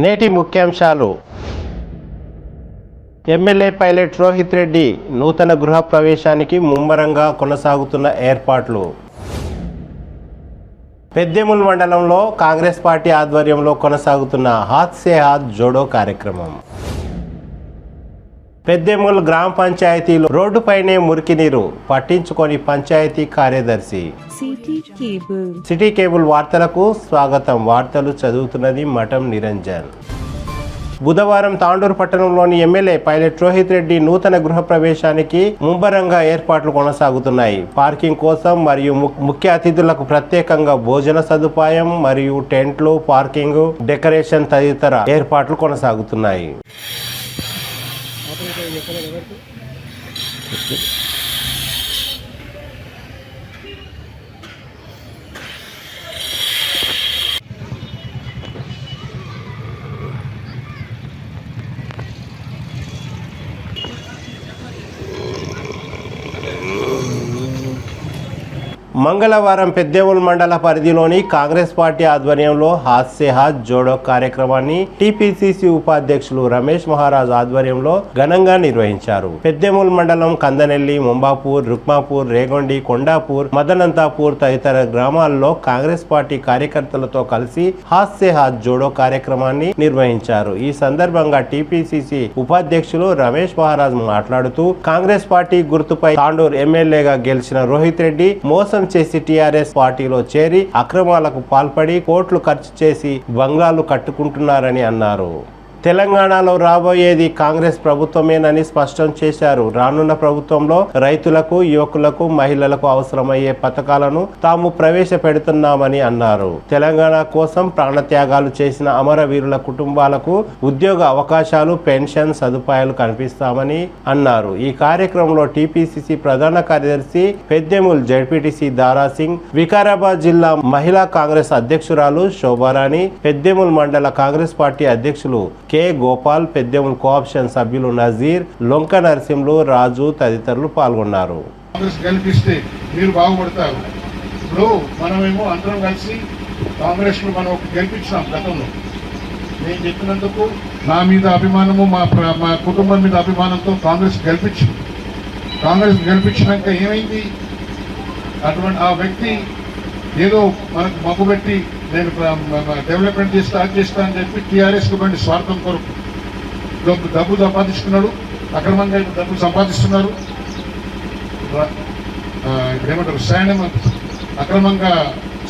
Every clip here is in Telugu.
నేటి ముఖ్యాంశాలు. ఎమ్మెల్యే పైలట్ రోహిత్ రెడ్డి నూతన గృహ ప్రవేశానికి ముమ్మరంగా కొనసాగుతున్న ఏర్పాట్లు. పెద్దేముల్ మండలంలో కాంగ్రెస్ పార్టీ ఆధ్వర్యంలో కొనసాగుతున్న హాత్ సే హాత్ జోడో కార్యక్రమం. పెద్దేముల్ గ్రామ పంచాయతీలో రోడ్డుపైనే మురికి నీరు పట్టించుకొని పంచాయతీ కార్యదర్శి. సిటీ కేబుల్ వార్తలకు స్వాగతం. వార్తలు చదువుతున్నది మఠం నిరంజన్. బుధవారం తాండూరు పట్టణంలోని ఎమ్మెల్యే పైలట్ రోహిత్ రెడ్డి నూతన గృహ ప్రవేశానికి ముమ్మరంగా ఏర్పాట్లు కొనసాగుతున్నాయి. పార్కింగ్ కోసం మరియు ముఖ్య అతిథులకు ప్రత్యేకంగా భోజన సదుపాయం మరియు టెంట్లు, పార్కింగ్, డెకరేషన్ తదితర ఏర్పాట్లు కొనసాగుతున్నాయి. మంగళవారం పెద్దేముల్ మండల పరిధిలోని కాంగ్రెస్ పార్టీ ఆధ్వర్యంలో హాత్ సే హాత్ జోడో కార్యక్రమాన్ని టీపీసీసీ ఉపాధ్యక్షులు రమేష్ మహారాజ్ ఆధ్వర్యంలో ఘనంగా నిర్వహించారు. పెద్దేముల్ మండలం కందనెల్లి, ముంబాపూర్, రుక్మాపూర్, రేగొండి, కొండాపూర్, మదనంతాపూర్ తదితర గ్రామాల్లో కాంగ్రెస్ పార్టీ కార్యకర్తలతో కలిసి హాత్ సే హాత్ జోడో కార్యక్రమాన్ని నిర్వహించారు. ఈ సందర్భంగా టీపీసీసీ ఉపాధ్యక్షులు రమేష్ మహారాజ్ మాట్లాడుతూ కాంగ్రెస్ పార్టీ గుర్తుపై తాండూరు ఎమ్మెల్యేగా గెలిచిన రోహిత్ రెడ్డి మోసం చేసి టీఆర్ఎస్ పార్టీలో చేరి అక్రమాలకు పాల్పడి కోట్లు ఖర్చు చేసి బంగ్లాలు కట్టుకుంటున్నారని అన్నారు. తెలంగాణలో రాబోయేది కాంగ్రెస్ ప్రభుత్వమేనని స్పష్టం చేశారు. రానున్న ప్రభుత్వంలో రైతులకు, యువకులకు, మహిళలకు అవసరమయ్యే పథకాలను తాము ప్రవేశపెడుతున్నామని అన్నారు. తెలంగాణ కోసం ప్రాణత్యాగాలు చేసిన అమరవీరుల కుటుంబాలకు ఉద్యోగ అవకాశాలు, పెన్షన్ సదుపాయాలు కల్పిస్తామని అన్నారు. ఈ కార్యక్రమంలో టీపీసీసీ ప్రధాన కార్యదర్శి పెద్దేముల్ జెడ్పీటీసీ దారాసింగ్, వికారాబాద్ జిల్లా మహిళా కాంగ్రెస్ అధ్యక్షురాలు శోభారాణి, పెద్దేముల్ మండల కాంగ్రెస్ పార్టీ అధ్యక్షులు కె గోపాల్, పెద్దేముల్ కోఆప్షన్ సభ్యులు నజీర్, లొంక నరసింహులు, రాజు తదితరులు పాల్గొన్నారు. కాంగ్రెస్ గెలిపిస్తే మీరు బాగుపడతారు. ఇప్పుడు మనమేమో అందరం కలిసి కాంగ్రెస్ లో మనం గెలిపించాం. గతంలో నేను చెప్పినందుకు నా మీద అభిమానము, మా కుటుంబం మీద అభిమానంతో కాంగ్రెస్ గెలిపించింది. కాంగ్రెస్ గెలిపించినాక ఏమైంది? అటువంటి ఆ వ్యక్తి ఏదో మనకు మగ్గు పెట్టి నేను డెవలప్మెంట్ స్టార్ట్ చేస్తా అని చెప్పి టీఆర్ఎస్ గవర్నమెంట్ స్వార్థం కొరకు డబ్బు సంపాదించుకున్నాడు. అక్రమంగా డబ్బులు సంపాదిస్తున్నారు. ఇప్పుడేమంటారు, శాండ్ అక్రమంగా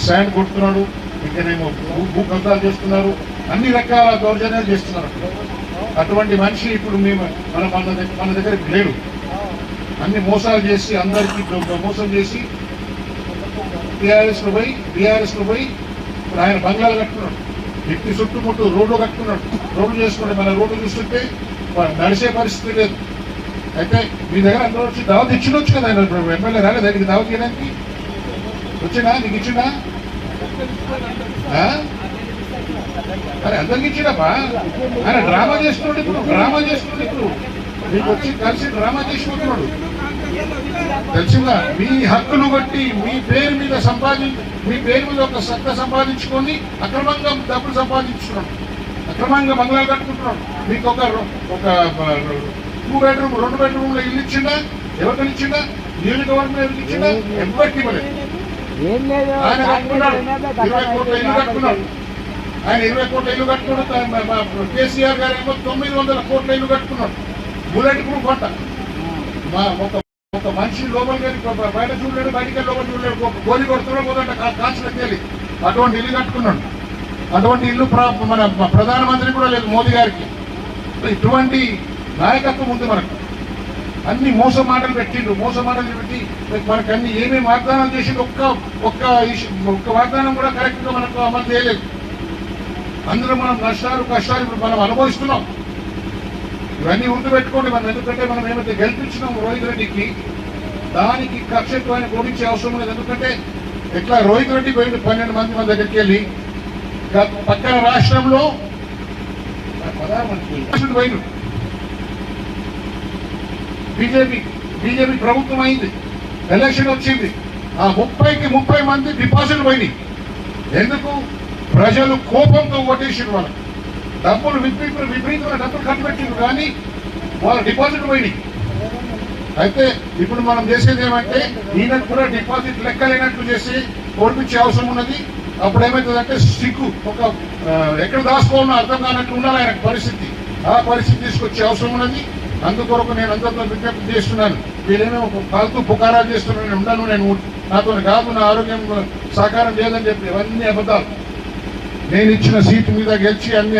శాండ్ కొడుతున్నాడు. ఇంకనేమో భూ కబ్జాలు చేస్తున్నారు. అన్ని రకాల దౌర్జన్యాలు చేస్తున్నారు. అటువంటి మనిషి ఇప్పుడు మేము మన దగ్గర లేడు. అన్ని మోసాలు చేసి అందరికీ మోసం చేసి టీఆర్ఎస్ లో పోయి ఇప్పుడు ఆయన బంగ్లాలు కట్టుకున్నాడు. వ్యక్తి చుట్టుముట్టు రోడ్లు కట్టుకున్నాడు. రోడ్లు చేసుకుంటే మన రోడ్లు చూస్తుంటే నడిచే పరిస్థితి లేదు. అయితే మీ దగ్గర అందరూ వచ్చి దావత్ ఇచ్చినొచ్చు కదా. ఆయన ఎమ్మెల్యే రాలేదు దగ్గరికి దావత్ చేయడానికి వచ్చినా? నీకు ఇచ్చినా? అరే అందరికి ఇచ్చినప్పా. ఆయన డ్రామా చేస్తున్నాడు. ఇప్పుడు మీకు వచ్చి కలిసి డ్రామా చేసుకుంటున్నాడు. తెలిసిందా? మీ హక్కులు బట్టి మీ పేరు మీద ఒక సత్తా సంపాదించుకొని అక్రమంగా డబ్బులు సంపాదించుకున్నాడు. అక్రమంగా బంగ్లాలు కట్టుకుంటున్నాడు. మీకు ఒక 2 బెడ్రూమ్ 2 బెడ్రూమ్లో ఇల్లు ఇచ్చిందా? ఎవరికైనా ఇచ్చిందా? నియోజకవర్గంలో ఇచ్చిందా? ఎవరికి ఇవ్వలేదు. ఆయన కట్టుకున్నాడు. 20 కోట్ల ఇల్లు కట్టుకున్నాడు. ఆయన 20 కోట్ల ఇల్లు కట్టుకున్నాడు. కేసీఆర్ గారు ఏమో 900 కోట్ల ఇల్లు కట్టుకున్నాడు. బుల్లెట్ ప్రూఫ్ అంట. ఒక మనిషి లోపలికి బయట చూడలేడు, బయటికి లోపల చూడలేడు. ఒక గోలి కొడుతున్నాడు పోదంట కాల్చడానికి వెళ్ళి. అటువంటి ఇల్లు కట్టుకున్నాడు. అటువంటి ఇల్లు మన ప్రధానమంత్రి కూడా లేదు, మోదీ గారికి. ఇటువంటి నాయకత్వం ఉంది మనకు. అన్ని మోస మాటలు పెట్టి మనకు అన్ని ఏమేమి వాగ్దానాలు చేసి ఒక్క వాగ్దానం కూడా కరెక్ట్ గా మనకు అమలు చేయలేదు. అందులో మనం కష్టాలు ఇప్పుడు మనం అనుభవిస్తున్నాం. ఇవన్నీ గుర్తుపెట్టుకోండి. మనం ఎందుకంటే మనం ఏమైతే గెలిపించినాం రోహిత్ రెడ్డికి, దానికి కక్షత్వాన్ని ఓడించే అవసరం లేదు. ఎందుకంటే ఎట్లా రోహిత్ రెడ్డి పోయింది 12 మంది మన దగ్గరికి వెళ్ళి, పక్కన రాష్ట్రంలో 16 మంది పోయిండు. బీజేపీ ప్రభుత్వం అయింది, ఎలక్షన్ వచ్చింది. ఆ 30కి 30 మంది డిపాజిట్లు పోయినాయి. ఎందుకు? ప్రజలు కోపంతో ఓటేసిన వాళ్ళు. డబ్బులు విపరీతమైన డబ్బులు ఖర్చు పెట్టిండ్రు కానీ వాళ్ళ డిపాజిట్ పోయినాయి. అయితే ఇప్పుడు మనం చేసేది ఏమంటే ఈయనకు కూడా డిపాజిట్ లెక్కలేనట్లు చేసి ఓడిపించే అవసరం ఉన్నది. అప్పుడు ఏమవుతుందంటే సిగ్గు ఒక ఎక్కడ దాచుకోవాలో అర్థం కానట్లు ఉండాలి ఆయనకు పరిస్థితి. ఆ పరిస్థితి తీసుకొచ్చే అవసరం ఉన్నది. అందుకొరకు నేను అందరితో విజ్ఞప్తి చేస్తున్నాను. వీళ్ళేమో పాల్తూ పుకారాలు చేస్తున్నాను, నేను ఉండను, నేను నాతో కాదు, నా ఆరోగ్యం సహకారం లేదని చెప్పి ఇవన్నీ అబద్ధాలు. నేను ఇచ్చిన సీటు మీద గెలిచి అన్ని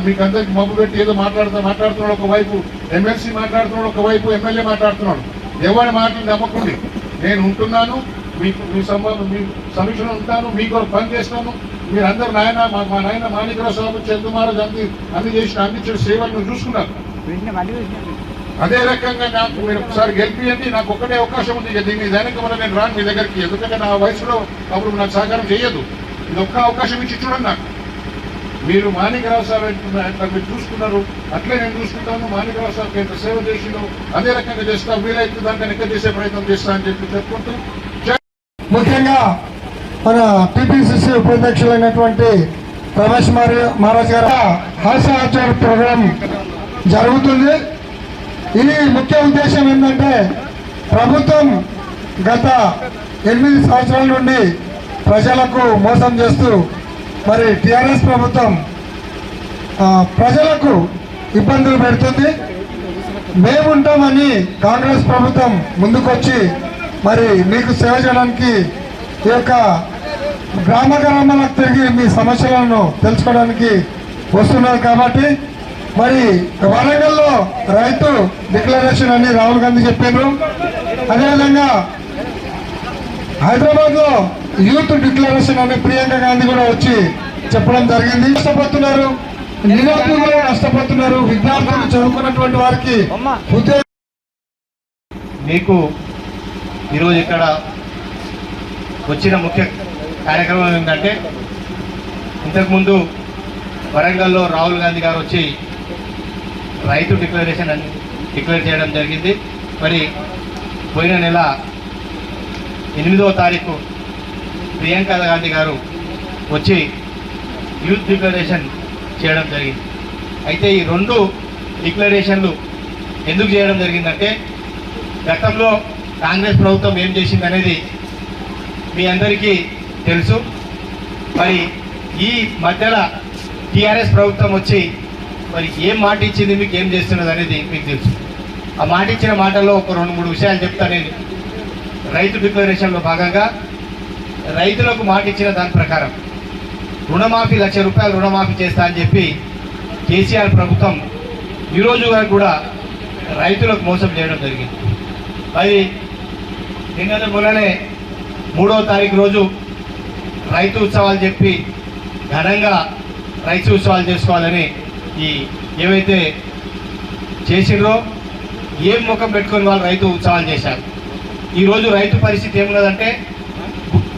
మీకు అందరికి మబ్బు పెట్టి ఏదో మాట్లాడుతున్నాడు ఒకవైపు, ఎమ్మెల్సీ మాట్లాడుతున్నాడు ఒకవైపు, ఎమ్మెల్యే మాట్లాడుతున్నాడు. ఎవరి మాటలు నమ్మకండి. నేను ఉంటున్నాను, మీకు మీ సమీక్షలో ఉంటాను, మీకు పని చేస్తాను. మీరందరూ నాయన మా నాయన మాణికరావు సాబు చంద్రమారాజు అందించిన సేవలను చూసుకున్నారు. అదే రకంగా నాకు మీరు ఒకసారి గెలిపియండి. నాకు ఒక్కటే అవకాశం ఉంది. దీన్ని దానికి వల్ల నేను రాను మీ దగ్గరికి, ఎందుకంటే నా వయసులో అప్పుడు నాకు సహకారం చేయదు. ఇది ఒక్క అవకాశం ఇచ్చి చూడండి నాకు. మీరు మాణికరావు సార్ ఎట్లా మీరు చూసుకున్నారు అట్లే నేను చూసుకుంటాను. మాణికరావు సార్కి ఎంత సేవ చేసిందో అదే రకంగా చేస్తాను. వీలైతే దానికన్నా ఎక్కువ చేసే ప్రయత్నం చేస్తా అని చెప్పి చెప్పుకుంటూ, ముఖ్యంగా మన టీపీసీసీ ఉపాధ్యక్షులైనటువంటి రమేష్ మహారాజ్ గారు హాస్యాచార ప్రోగ్రాం జరుగుతుంది. ఇది ముఖ్య ఉద్దేశం ఏంటంటే ప్రభుత్వం గత 8 సంవత్సరాల నుండి ప్రజలకు మోసం చేస్తూ మరి టీఆర్ఎస్ ప్రభుత్వం ప్రజలకు ఇబ్బందులు పెడుతుంది. మేముంటామని కాంగ్రెస్ ప్రభుత్వం ముందుకొచ్చి మరి మీకు సేవ చేయడానికి ఈ యొక్క గ్రామాలకు తిరిగి మీ సమస్యలను తెలుసుకోవడానికి వస్తున్నారు. కాబట్టి మరి వరంగల్లో రైతు డిక్లరేషన్ అని రాహుల్ గాంధీ చెప్పారు. అదేవిధంగా హైదరాబాద్లో యూత్ డిక్లరేషన్ అని ప్రియాంక గాంధీ కూడా వచ్చి చెప్పడం జరిగింది. నష్టపోతున్నారు, నిరుద్యోగులు నష్టపోతున్నారు, విద్యార్థులు చదువుకున్నటువంటి వారికి ఉద్యోగం. మీకు ఈరోజు ఇక్కడ వచ్చిన ముఖ్య కార్యక్రమం ఏంటంటే, ఇంతకుముందు వరంగల్లో రాహుల్ గాంధీ గారు వచ్చి రైతు డిక్లరేషన్ అని డిక్లేర్ చేయడం జరిగింది. మరి పోయిన నెల 8వ తారీఖు ప్రియాంక గాంధీ గారు వచ్చి యూత్ డిక్లరేషన్ చేయడం జరిగింది. అయితే ఈ 2 డిక్లరేషన్లు ఎందుకు చేయడం జరిగిందంటే, గతంలో కాంగ్రెస్ ప్రభుత్వం ఏం చేసింది అనేది మీ అందరికీ తెలుసు. మరి ఈ మధ్యలో టీఆర్ఎస్ ప్రభుత్వం వచ్చి మరి ఏం మాట ఇచ్చింది, మీకు ఏం చేస్తున్నది అనేది మీకు తెలుసు. ఆ మాట ఇచ్చిన మాటల్లో ఒక 2-3 విషయాలు చెప్తాను నేను. రైతు డిక్లరేషన్లో భాగంగా రైతులకు మాట ఇచ్చిన దాని ప్రకారం రుణమాఫీ 1 లక్ష రూపాయలు రుణమాఫీ చేస్తా అని చెప్పి కేసీఆర్ ప్రభుత్వం ఈరోజు కూడా రైతులకు మోసం చేయడం జరిగింది. అది మొన్ననే 3వ తారీఖు రోజు రైతు ఉత్సవాలు చెప్పి ఘనంగా రైతు ఉత్సవాలు చేసుకోవాలని ఈ ఏవైతే చేసిండ్రో ఏం ముఖం పెట్టుకొని వాళ్ళు రైతు ఉత్సవాలు చేశారు. ఈరోజు రైతు పరిస్థితి ఏమున్నదంటే,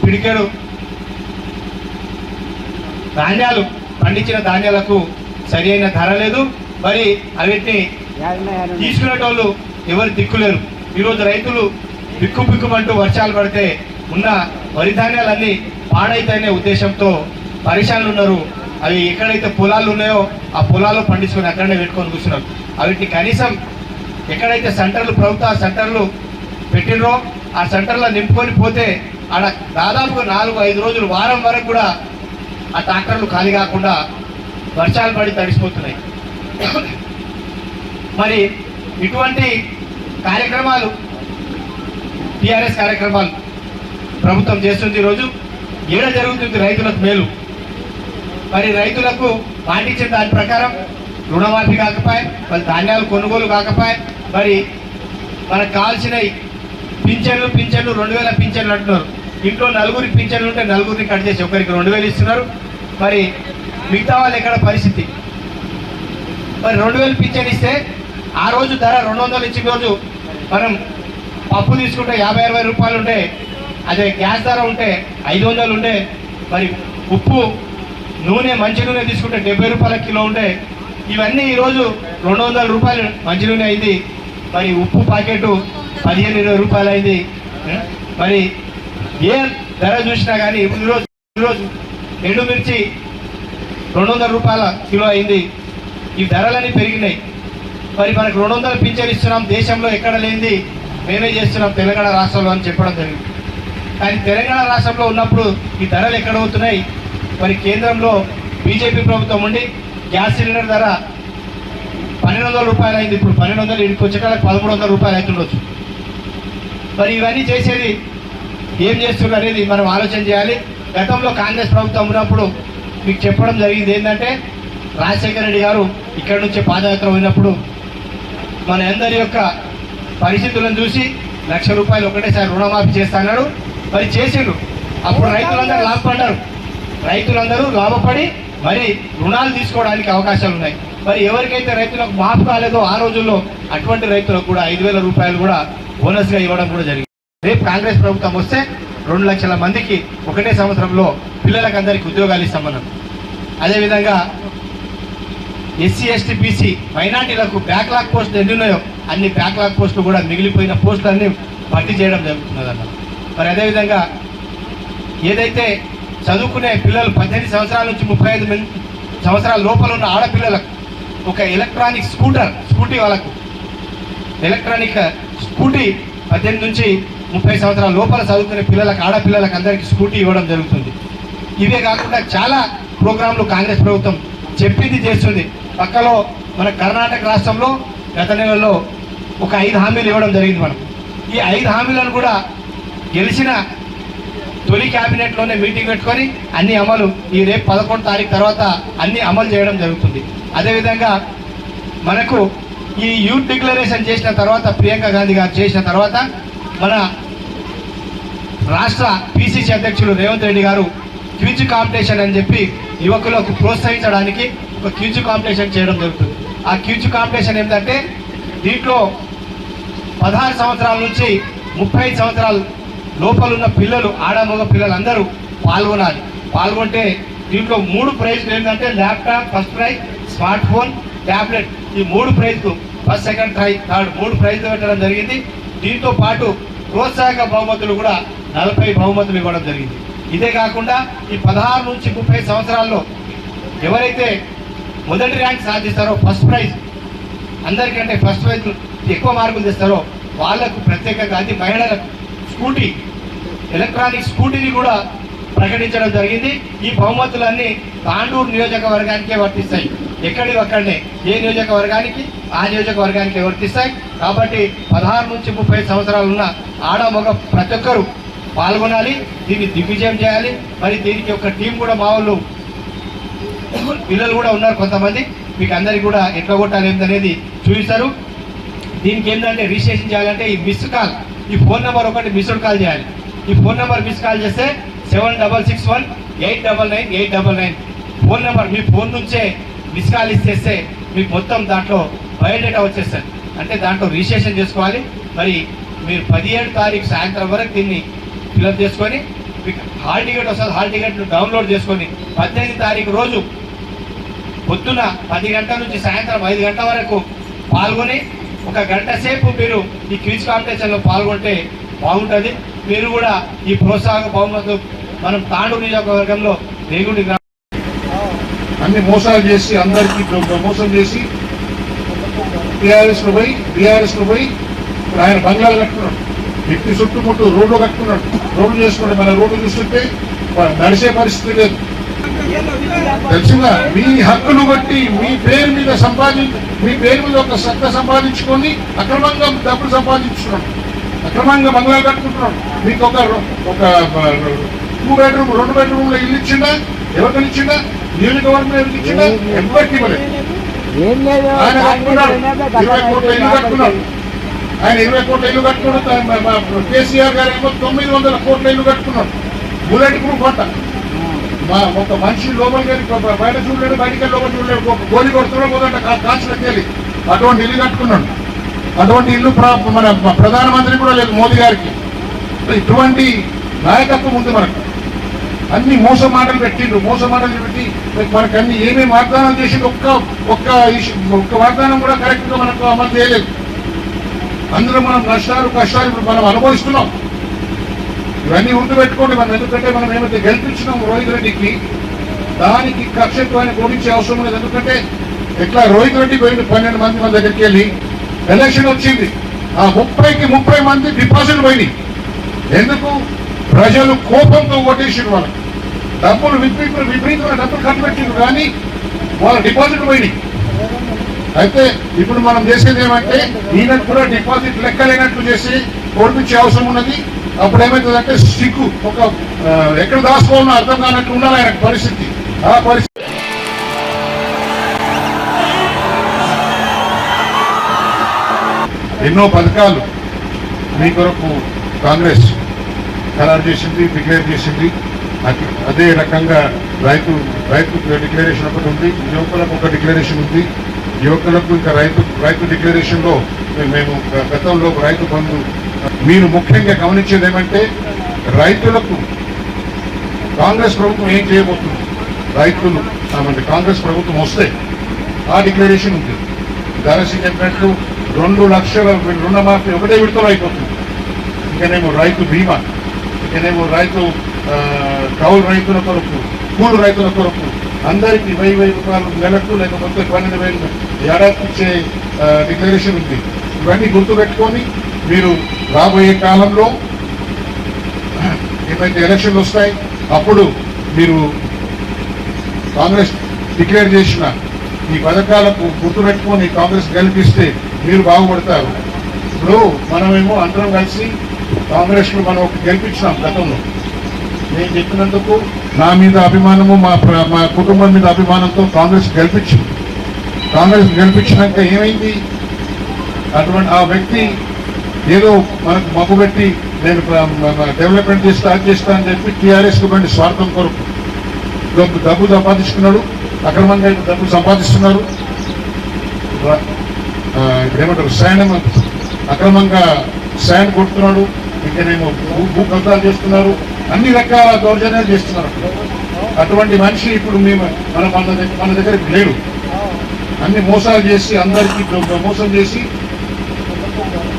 పిడికెడు ధాన్యాలు పండించిన ధాన్యాలకు సరి అయిన ధర లేదు. మరి అవిటిని తీసుకునేటోళ్ళు ఎవరు దిక్కులేరు. ఈరోజు రైతులు బిక్కుమంటూ వర్షాలు పడితే ఉన్న వరి ధాన్యాలన్నీ పాడైతేనే ఉద్దేశంతో పరిశానులు ఉన్నారు. అవి ఎక్కడైతే పొలాలు ఉన్నాయో ఆ పొలాల్లో పండించుకొని అక్కడనే పెట్టుకొని కూర్చున్నారు. అవిటిని కనీసం ఎక్కడైతే సెంటర్లు ప్రభుత్వ సెంటర్లు పెట్టినరో ఆ సెంటర్లో నింపుకొని పోతే ఆడ దాదాపుగా 4-5 రోజులు వారం వరకు కూడా ఆ ట్రాక్టర్లు ఖాళీ కాకుండా వర్షాలు పడి తడిసిపోతున్నాయి. మరి ఇటువంటి కార్యక్రమాలు టీఆర్ఎస్ కార్యక్రమాలు ప్రభుత్వం చేస్తుంది. ఈరోజు ఏడ జరుగుతుంది రైతులకు మేలు. మరి రైతులకు పాటించిన దాని ప్రకారం రుణమాఫీ కాకపోయి, మరి ధాన్యాలు కొనుగోలు కాకపోయి, మరి మనకు కావాల్సిన పింఛన్లు 2000 పింఛన్లు అంటున్నారు. ఇంట్లో 4 పింఛన్లు ఉంటే 4 కట్ చేసి ఒకరికి 2000 ఇస్తున్నారు. మరి మిగతా వాళ్ళు ఎక్కడ పరిస్థితి? మరి 2000 పింఛన్ ఇస్తే ఆ రోజు ధర 200 ఇచ్చిన రోజు మనం పప్పు తీసుకుంటే 50-60 రూపాయలు ఉంటే, అదే గ్యాస్ ధర ఉంటే 500 ఉంటే, మరి ఉప్పు నూనె మంచి నూనె తీసుకుంటే 70 రూపాయల కిలో ఉంటే, ఇవన్నీ ఈరోజు 200 రూపాయలు మంచి నూనె అయింది. మరి ఉప్పు ప్యాకెట్ 15-20 రూపాయలు అయింది. మరి ఏ ధర చూసినా కానీ ఈరోజు ఎండుమిర్చి 200 రూపాయల కిలో అయింది. ఈ ధరలన్నీ పెరిగినాయి. మరి మనకు 200 పింఛన్ ఇస్తున్నాం, దేశంలో ఎక్కడ లేనిది మేమే చేస్తున్నాం తెలంగాణ రాష్ట్రంలో అని చెప్పడం జరిగింది. కానీ తెలంగాణ రాష్ట్రంలో ఉన్నప్పుడు ఈ ధరలు ఎక్కడ అవుతున్నాయి? మరి కేంద్రంలో బీజేపీ ప్రభుత్వం ఉండి గ్యాస్ సిలిండర్ ధర 1200 రూపాయలు అయింది. ఇప్పుడు 1200 ఇంటికి వచ్చేటానికి 1300 రూపాయలు అవుతుండొచ్చు. మరి ఇవన్నీ చేసేది ఏం చేస్తున్నారు అనేది మనం ఆలోచన చేయాలి. గతంలో కాంగ్రెస్ ప్రభుత్వం ఉన్నప్పుడు మీకు చెప్పడం జరిగింది ఏంటంటే, రాజశేఖర రెడ్డి గారు ఇక్కడి నుంచి పాదయాత్ర పోయినప్పుడు మన అందరి యొక్క పరిస్థితులను చూసి ₹1,00,000 ఒకటేసారి రుణమాఫీ చేస్తాడు. మరి చేసిండ్రు. అప్పుడు రైతులందరూ లాభపడ్డారు. రైతులందరూ లాభపడి మరి రుణాలు తీసుకోవడానికి అవకాశాలు ఉన్నాయి. మరి ఎవరికైతే రైతులకు మాఫ్ కాలేదో ఆ రోజుల్లో అటువంటి రైతులకు కూడా 5,000 రూపాయలు కూడా బోనస్గా ఇవ్వడం కూడా జరిగింది. రేపు కాంగ్రెస్ ప్రభుత్వం వస్తే 2 లక్షల మందికి ఒకటే సంవత్సరంలో పిల్లలకు అందరికీ ఉద్యోగాలు ఇస్తామన్నాం. అదేవిధంగా ఎస్సీ ఎస్టీ బీసీ మైనార్టీలకు బ్యాక్లాగ్ పోస్టులు ఎన్ని ఉన్నాయో అన్ని బ్యాక్లాగ్ పోస్టులు కూడా మిగిలిపోయిన పోస్టులన్నీ భర్తీ చేయడం జరుగుతున్నదన్న. మరి అదేవిధంగా ఏదైతే చదువుకునే పిల్లలు 18 సంవత్సరాల నుంచి 35 సంవత్సరాల లోపల ఉన్న ఆడపిల్లలకు ఒక ఎలక్ట్రానిక్ స్కూటీ వాళ్ళకు ఎలక్ట్రానిక్ స్కూటీ 18 నుంచి 30 సంవత్సరాల లోపల చదువుకునే పిల్లలకు ఆడపిల్లలకు అందరికీ స్కూటీ ఇవ్వడం జరుగుతుంది. ఇవే కాకుండా చాలా ప్రోగ్రాంలు కాంగ్రెస్ ప్రభుత్వం చెప్పింది చేస్తుంది. పక్కలో మన కర్ణాటక రాష్ట్రంలో గత నెలలో ఒక 5 హామీలు ఇవ్వడం జరిగింది. మనం ఈ 5 హామీలను కూడా గెలిచిన తొలి క్యాబినెట్లోనే మీటింగ్ పెట్టుకొని అన్ని అమలు ఈ రేపు 11 తారీఖు తర్వాత అన్ని అమలు చేయడం జరుగుతుంది. అదేవిధంగా మనకు ఈ యూత్ డిక్లరేషన్ చేసిన తర్వాత ప్రియాంక గాంధీ గారు చేసిన తర్వాత మన రాష్ట్ర పిసిసి అధ్యక్షులు రేవంత్ రెడ్డి గారు క్విజ్ కాంపిటీషన్ అని చెప్పి యువకులకు ప్రోత్సహించడానికి ఒక క్విజ్ కాంపిటీషన్ చేయడం జరుగుతుంది. ఆ క్విజ్ కాంపిటీషన్ ఏంటంటే, దీంట్లో 16 సంవత్సరాల నుంచి 35 సంవత్సరాల లోపల ఉన్న పిల్లలు ఆడమగ పిల్లలు అందరూ పాల్గొనాలి. పాల్గొంటే దీంట్లో 3 ప్రైజ్లు ఏంటంటే laptop first prize, smart phone, tablet, ఈ 3 ప్రైజ్లు ఫస్ట్ సెకండ్ థర్డ్ 3 ప్రైజ్లు పెట్టడం జరిగింది. దీంతో పాటు ప్రోత్సాహక బహుమతులు కూడా 40 బహుమతులు ఇవ్వడం జరిగింది. ఇదే కాకుండా ఈ 16 నుంచి 30 సంవత్సరాల్లో ఎవరైతే మొదటి ర్యాంక్ సాధిస్తారో ఫస్ట్ ప్రైజ్ అందరికంటే ఫస్ట్ ప్రైజ్ ఎక్కువ మార్కులు తెస్తారో వాళ్లకు ప్రత్యేకంగా అది మహిళలకు స్కూటీ ఎలక్ట్రానిక్ స్కూటీని కూడా ప్రకటించడం జరిగింది. ఈ బహుమతులన్నీ తాండూరు నియోజకవర్గానికే వర్తిస్తాయి. ఎక్కడి అక్కడనే ఏ నియోజకవర్గానికి ఆ నియోజకవర్గానికి వర్తిస్తాయి. కాబట్టి 16 నుంచి 30 సంవత్సరాలు ఉన్న ఆడ మగ ప్రతి ఒక్కరు పాల్గొనాలి, దీన్ని దిగ్విజయం చేయాలి. మరి దీనికి ఒక టీం కూడా మా వాళ్ళు పిల్లలు కూడా ఉన్నారు కొంతమంది, మీకు అందరికీ కూడా ఎట్లా కొట్టాలి ఏంటనేది చూపిస్తారు. దీనికి ఏంటంటే రిజిస్ట్రేషన్ చేయాలంటే ఈ మిస్డ్ కాల్, ఈ ఫోన్ నెంబర్ ఒకటి మిస్డ్ కాల్ చేయాలి. ఈ ఫోన్ నెంబర్ మిస్ కాల్ చేస్తే 7661-899-899 ఫోన్ నెంబర్ మీ ఫోన్ నుంచే మిస్ కాల్ ఇచ్చేస్తే మీకు మొత్తం దాంట్లో బయోడేటా వచ్చేస్తుంది. అంటే దాంట్లో రిజిస్ట్రేషన్ చేసుకోవాలి. మరి మీరు 17 తారీఖు సాయంత్రం వరకు దీన్ని ఫిల్అప్ చేసుకొని మీకు హాల్ టికెట్ వస్తుంది. హాల్ టికెట్ను డౌన్లోడ్ చేసుకొని 18 తారీఖు రోజు పొద్దున 10 గంటల నుంచి సాయంత్రం 5 గంటల వరకు పాల్గొని 1 గంట సేపు మీరు ఈ క్విజ్ కాంపిటీషన్లో పాల్గొంటే బాగుంటుంది. మీరు కూడా ఈ ప్రోత్సాహక బహుమతులు మనం తాండూరు నియోజకవర్గంలో రేగుడి అన్ని మోసాలు చేసి అందరికీ మోసం చేసి టీఆర్ఎస్లో పోయి ఆయన బంగ్లాలు కట్టుకున్నాడు. వ్యక్తి చుట్టుముట్టు రోడ్లు కట్టుకున్నాడు. రోడ్లు చేసుకుంటే మన రోడ్లు చూస్తుంటే నడిచే పరిస్థితి లేదు. తెలుసుగా మీ హక్కులు బట్టి మీ పేరు మీద ఒక సత్తా సంపాదించుకొని అక్రమంగా డబ్బులు సంపాదించుకున్నాడు. అక్రమంగా బంగ్లాలు కట్టుకుంటున్నాడు. మీకు ఒక 2 బెడ్రూమ్ 2 బెడ్రూమ్లో ఇల్లు ఇచ్చిందా? ఎవరికైనా ఇచ్చిందా? నియోజకవర్గం ఎవరికి ఇచ్చిందా? ఎవరికి ఇవ్వలేదు. ఆయన కట్టుకున్నాడు 20 కోట్ల ఇల్లు కట్టుకున్నాడు. ఆయన 20 కోట్ల ఇల్లు కట్టుకున్నాడు. కేసీఆర్ గారు ఏమో 900 కోట్ల ఇల్లు కట్టుకున్నాడు. బుల్లెట్ ప్రూఫ్ అంట. ఒక మనిషి లోపలికి వెళ్ళి బయట చూడలేడు, బయటికి వెళ్ళి లోపల చూడలేడు. గోలి కొడుతున్నాడు పోదంట కాల్చడానికి వెళ్ళి అటువంటి ఇల్లు కట్టుకున్నాడు. అటువంటి ఇల్లు మన ప్రధానమంత్రి కూడా లేదు మోదీ గారికి. ఇటువంటి నాయకత్వం ఉంది మనకు. అన్ని మోస మాటలు పెట్టి మనకు అన్ని ఏమేమి వాగ్దానం చేసి ఒక్క వాగ్దానం కూడా కరెక్ట్గా మనకు అమలు చేయలేదు. అందులో మనం కష్టాలు ఇప్పుడు మనం అనుభవిస్తున్నాం. ఇవన్నీ గుర్తుపెట్టుకోండి. మనం ఎందుకంటే మనం ఏమైతే గెలిపించినాం రోహిత్ రెడ్డికి దానికి కక్షత్వాన్ని ఓడించే అవసరం లేదు. ఎందుకంటే ఇట్లా రోహిత్ రెడ్డి పోయింది 12 మంది మన దగ్గరికి వెళ్ళి ఎలక్షన్ వచ్చింది. ఆ 30 మంది డిపాజిట్ పోయినాయి. ఎందుకు? ప్రజలు కోపంతో ఓటేసిన వాళ్ళకి డబ్బులు విపరీతమైన డబ్బులు ఖర్చు పెట్టిండ్రు కానీ వాళ్ళ డిపాజిట్ పోయినాయి. అయితే ఇప్పుడు మనం చేసేది ఏమంటే ఈయనకు కూడా డిపాజిట్ లెక్కలేనట్లు చేసి ఓడిపించే అవసరం ఉన్నది. అప్పుడు ఏమవుతుందంటే సిగ్గు ఒక ఎక్కడ దాచుకోవాలో అర్థం కానట్టు ఉండాలి ఆయన పరిస్థితి. ఆ పరిస్థితి ఎన్నో పథకాలు మీ కొరకు కాంగ్రెస్ ఖరారు చేసింది, డిక్లేర్ చేసింది. అదే రకంగా రైతు డిక్లరేషన్ ఒకటి ఉంది, యువకులకు ఒక డిక్లరేషన్ ఉంది. యువకులకు ఇంకా రైతు డిక్లరేషన్ లో మేము గతంలో రైతు బంధు. మీరు ముఖ్యంగా గమనించేది ఏమంటే రైతులకు కాంగ్రెస్ ప్రభుత్వం ఏం చేయబోతుంది. రైతులు కాంగ్రెస్ ప్రభుత్వం వస్తే ఆ డిక్లరేషన్ ఉంది. ధరసి చెప్పినట్లు 2 లక్షల రుణమాఫీ ఒకటే విడతలో అయిపోతుంది. ఇంకనేమో రైతు బీమా, ఇంకనేమో రైతు కౌలు రైతుల కొరకు, కూలు రైతుల కొరకు అందరికీ 1000 రూపాయలు నెలకు లేకపోతే 12,000 ఏడాదికి ఇచ్చే డిక్లరేషన్ ఉంది. ఇవన్నీ గుర్తుపెట్టుకొని మీరు రాబోయే కాలంలో ఏమైతే ఎలక్షన్లు వస్తాయి అప్పుడు మీరు కాంగ్రెస్ డిక్లేర్ చేసిన ఈ పథకాలకు గుర్తుపెట్టుకొని కాంగ్రెస్ గెలిపిస్తే మీరు బాగుపడతారు. ఇప్పుడు మనమేమో అందరం కలిసి కాంగ్రెస్ ను మనం గెలిపించినాం గతంలో. నేను చెప్పినందుకు నా మీద అభిమానము, మా కుటుంబం మీద అభిమానంతో కాంగ్రెస్ గెలిపించింది. కాంగ్రెస్ గెలిపించినాక ఏమైంది? అటువంటి ఆ వ్యక్తి ఏదో మనకు మబ్బు పెట్టి నేను డెవలప్మెంట్ స్టార్ట్ చేస్తా అని చెప్పి టీఆర్ఎస్ కు స్వార్థం కొరకు డబ్బు సంపాదించుకున్నాడు. అక్రమంగా డబ్బు సంపాదిస్తున్నారు. ఇప్పుడేమంటారు శాండ్, అక్రమంగా శాండ్ కొడుతున్నాడు. ఇంకనేమో భూ కబ్జాలు చేస్తున్నారు. అన్ని రకాల దౌర్జన్యాలు చేస్తున్నారు. అటువంటి మనిషి ఇప్పుడు మన దగ్గరికి లేడు. అన్ని మోసాలు చేసి అందరికీ మోసం చేసి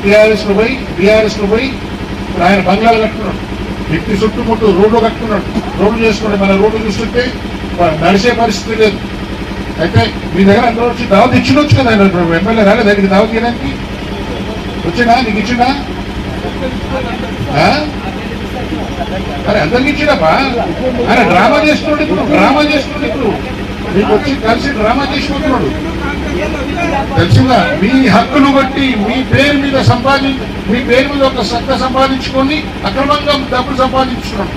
టీఆర్ఎస్ లో పోయి ఆయన బంగ్లాలు కట్టుకున్నాడు. వ్యక్తి చుట్టుముట్టు రోడ్లు కట్టుకున్నాడు. రోడ్లు చేసుకుంటే మన రోడ్లు చూస్తుంటే నడిచే పరిస్థితి లేదు. అయితే మీ దగ్గర అందరూ వచ్చి దావత్ ఇచ్చినొచ్చు కదా. ఆయన ఎమ్మెల్యే రాలేదు దగ్గరికి దావత్ ఇవ్వడానికి వచ్చినా? నీకు ఇచ్చినా? అరే అందరికి ఇచ్చినప్పా. ఆయన డ్రామా చేస్తున్నాడు. ఇప్పుడు మీకు వచ్చి కలిసి డ్రామా చేసుకుంటున్నాడు. తెలిసిందా? మీ హక్కులు బట్టి మీ పేరు మీద ఒక సత్తా సంపాదించుకొని అక్రమంగా డబ్బులు సంపాదించుకున్నాడు.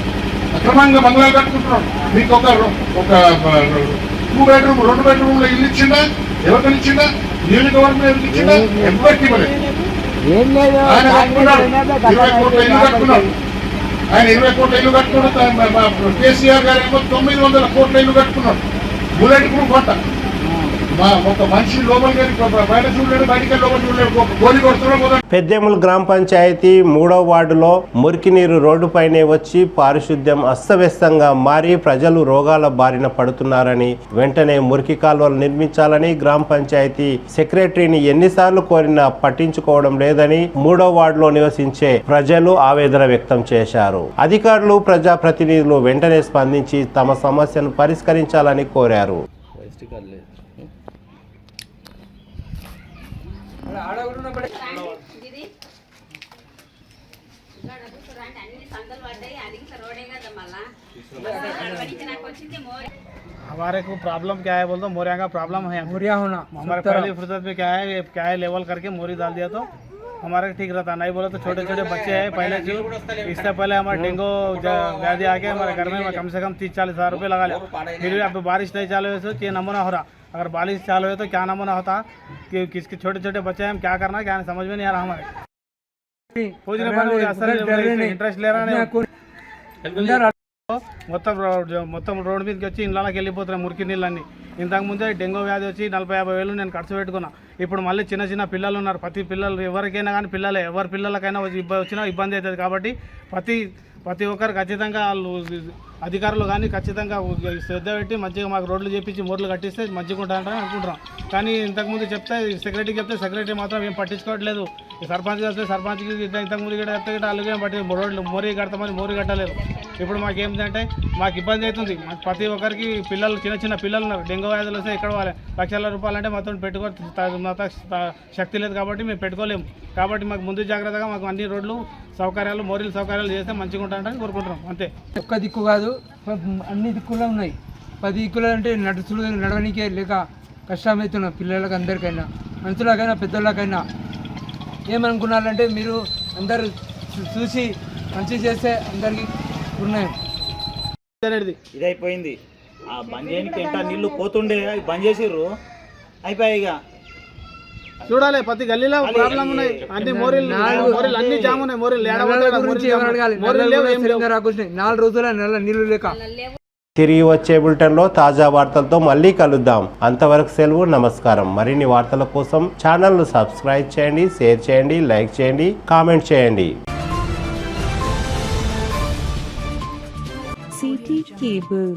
అక్రమంగా బంగ్లాలు కట్టుకుంటున్నాడు. మీకు ఒక 2 బెడ్రూమ్లో ఇల్లు ఇచ్చిందా? ఎవరికైనా ఇచ్చిందా? గవర్నమెంట్ ఎవరికి ఇచ్చిందా? ఎవరికి ఇవ్వలేదు. ఆయన కట్టుకున్నాడు. 20 కోట్ల ఇల్లు కట్టుకున్నాడు. ఆయన 20 కోట్ల ఇల్లు కట్టుకున్నాడు. కేసీఆర్ గారు ఏమో 900 కోట్ల ఇల్లు కట్టుకున్నాడు. బుల్లెట్ ప్రూఫ్ అంట. ఒక మనిషి లోపలికి బయట చూడలేడు, బయటికి లోపల చూడలేడు. గోలి కొడుతున్నాడు. పెద్దేముల్ గ్రామ పంచాయతీ 3వ వార్డులో మురికి నీరు రోడ్డుపైనే వచ్చి పారిశుద్ధ్యం అస్తవ్యస్తంగా మారి ప్రజలు రోగాల బారిన పడుతున్నారని, వెంటనే మురికి కాలువలు నిర్మించాలని గ్రామ పంచాయతీ సెక్రటరీని ఎన్నిసార్లు కోరినా పట్టించుకోవడం లేదని 3వ వార్డులో నివసించే ప్రజలు ఆవేదన వ్యక్తం చేశారు. అధికారులు, ప్రజాప్రతినిధులు వెంటనే స్పందించి తమ సమస్యను పరిష్కరించాలని కోరారు. हमारे को प्रॉब्लम क्या है बोल दो। मोरिया का प्रॉब्लम है, मोरिया होना हमारे पहली फुर्सत में क्या है लेवल करके मोरी डाल दिया तो हमारा ठीक रहता। नहीं बोला तो छोटे छोटे बच्चे हैं पहले जो इससे पहले हमारे डेंगू व्याधि आके हमारे घर में कम से कम 30-40 हज़ार रुपये लगा लिया। फिर भी अब बारिश नहीं चालू है तो ये नमूना हो रहा। अगर बारिश चालू है तो क्या नमूना होता कि किसके छोटे छोटे बच्चे हैं, हम क्या करना क्या समझ में नहीं आ रहा। हमारे इंटरेस्ट ले रहा नहीं। మొత్తం రోడ్డు మీదకి వచ్చి ఇళ్ళకి వెళ్ళిపోతున్నాయి మురికి నీళ్ళన్నీ. ఇంతకుముందే డెంగ్యూ వ్యాధి వచ్చి 40-50 వేలు నేను ఖర్చు పెట్టుకున్నా. ఇప్పుడు మళ్ళీ చిన్న పిల్లలు ఉన్నారు. ప్రతి పిల్లలు ఎవరికైనా కానీ ఎవరి పిల్లలకైనా వచ్చినా ఇబ్బంది అవుతుంది. కాబట్టి ప్రతి ఒక్కరు ఖచ్చితంగా వాళ్ళు అధికారులు కానీ ఖచ్చితంగా శ్రద్ధ పెట్టి మంచిగా మాకు రోడ్లు చేపించి మోర్లు కట్టిస్తే మంచిగా ఉంటారని అనుకుంటున్నాం. కానీ ఇంతకుముందు చెప్తే సెక్రటరీకి చెప్తే సెక్రటరీ మాత్రం ఏం పట్టించుకోవట్లేదు. ఈ సర్పంచ్ వస్తే సర్పంచ్కి ఇంతకుముందు కూడా చెప్తే వాళ్ళు ఏం పట్టి రోడ్లు మోరీ కడతామని మోరీ కట్టలేదు. ఇప్పుడు మాకేంటంటే మాకు ఇబ్బంది అవుతుంది. మాకు ప్రతి ఒక్కరికి పిల్లలు చిన్న పిల్లలు ఉన్నారు. డెంగ్యూ వ్యాధులు వస్తే ఎక్కడ వాళ్ళు లక్షల రూపాయలు అంటే మొత్తం శక్తి లేదు కాబట్టి మేము పెట్టుకోలేము. కాబట్టి మాకు ముందు జాగ్రత్తగా మాకు అన్ని రోడ్లు సౌకర్యాలు మోరీలు సౌకర్యాలు చేస్తే మంచిగా ఉంటారని కోరుకుంటున్నాం. అంతే. ఒక్క దిక్కు కాదు, అన్ని దిక్కులు ఉన్నాయి. 10 దిక్కులు అంటే నడవనికే లేక కష్టమవుతున్నాం పిల్లలకు, అందరికైనా, మనుషులకైనా, పెద్దోళ్ళకైనా. ఏమనుకున్నారంటే మీరు అందరు చూసి మంచి చేస్తే అందరికీ ఉన్నాయి. ఇది అయిపోయింది. ఆ బంద్ చేయడానికి ఎంత నీళ్లు పోతుండే అవి బంద్ చేసిర్రు, అయిపోయాయి. ఇక చూడాలి ప్రతి గల్లీలో ప్రాబ్లం ఉన్నాయి. అన్ని మోరీలు అన్ని జామ్ ఉన్నాయి. మోరీలు 4 రోజుల నీళ్లు లేక. తిరిగి వచ్చే బులెటిన్లో తాజా వార్తలతో మళ్ళీ కలుద్దాం. అంతవరకు సెలవు, నమస్కారం. మరిన్ని వార్తల కోసం ఛానల్ను సబ్స్క్రైబ్ చేయండి, షేర్ చేయండి, లైక్ చేయండి, కామెంట్ చేయండి. CT Cable.